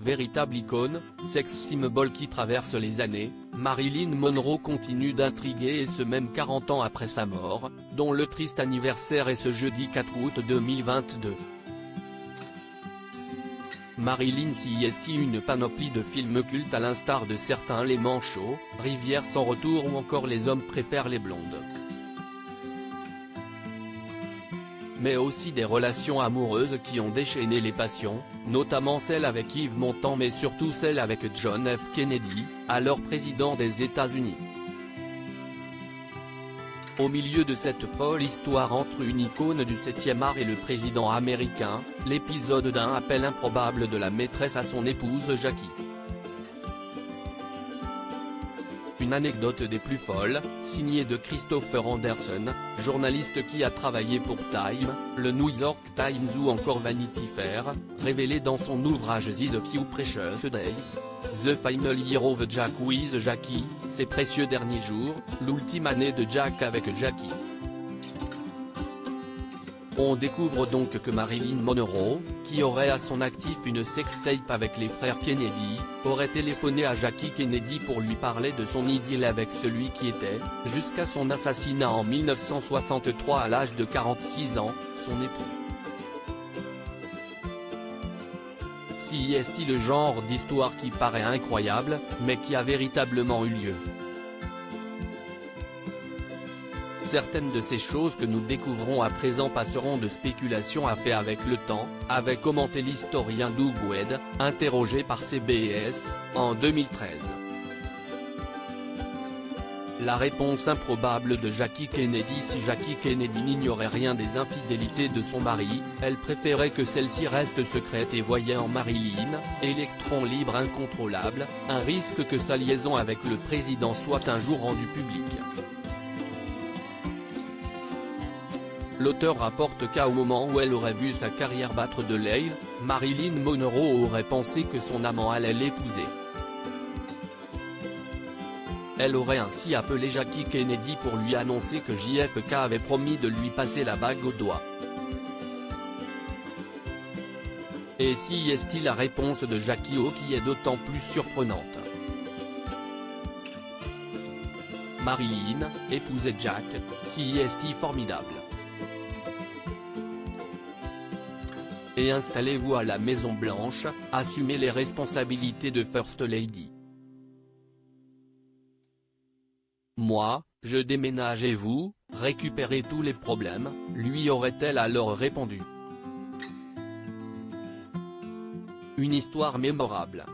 véritable icône, sex symbol qui traverse les années, Marilyn Monroe continue d'intriguer et ce même 40 ans après sa mort, dont le triste anniversaire est ce jeudi 4 août 2022. Marilyn CST, une panoplie de films cultes à l'instar de certains Les Manchots, Rivière sans retour ou encore Les hommes préfèrent les blondes. Mais aussi des relations amoureuses qui ont déchaîné les passions, notamment celle avec Yves Montand mais surtout celle avec John F. Kennedy, alors président des États-Unis. Au milieu de cette folle histoire entre une icône du 7e art et le président américain, l'épisode d'un appel improbable de la maîtresse à son épouse Jackie. Une anecdote des plus folles, signée de Christopher Anderson, journaliste qui a travaillé pour Time, le New York Times ou encore Vanity Fair, révélée dans son ouvrage The Few Precious Days, The Final Year of Jack with Jackie, Ses précieux derniers jours, l'ultime année de Jack avec Jackie. On découvre donc que Marilyn Monroe, qui aurait à son actif une sextape avec les frères Kennedy, aurait téléphoné à Jackie Kennedy pour lui parler de son idylle avec celui qui était, jusqu'à son assassinat en 1963 à l'âge de 46 ans, son époux. Si est-il le genre d'histoire qui paraît incroyable, mais qui a véritablement eu lieu. Certaines de ces choses que nous découvrons à présent passeront de spéculation à fait avec le temps, avait commenté l'historien Doug Wade, interrogé par CBS, en 2013. La réponse improbable de Jackie Kennedy. Si Jackie Kennedy n'ignorait rien des infidélités de son mari, elle préférait que celle-ci reste secrète et voyait en Marilyn, électron libre incontrôlable, un risque que sa liaison avec le président soit un jour rendue publique. L'auteur rapporte qu'au moment où elle aurait vu sa carrière battre de l'aile, Marilyn Monroe aurait pensé que son amant allait l'épouser. Elle aurait ainsi appelé Jackie Kennedy pour lui annoncer que JFK avait promis de lui passer la bague au doigt. Et si est-il la réponse de Jackie O qui est d'autant plus surprenante. Marilyn, épousait Jack, si est-il formidable. Et installez-vous à la Maison Blanche, assumez les responsabilités de First Lady. Moi, je déménage et vous, récupérez tous les problèmes, lui aurait-elle alors répondu. Une histoire mémorable.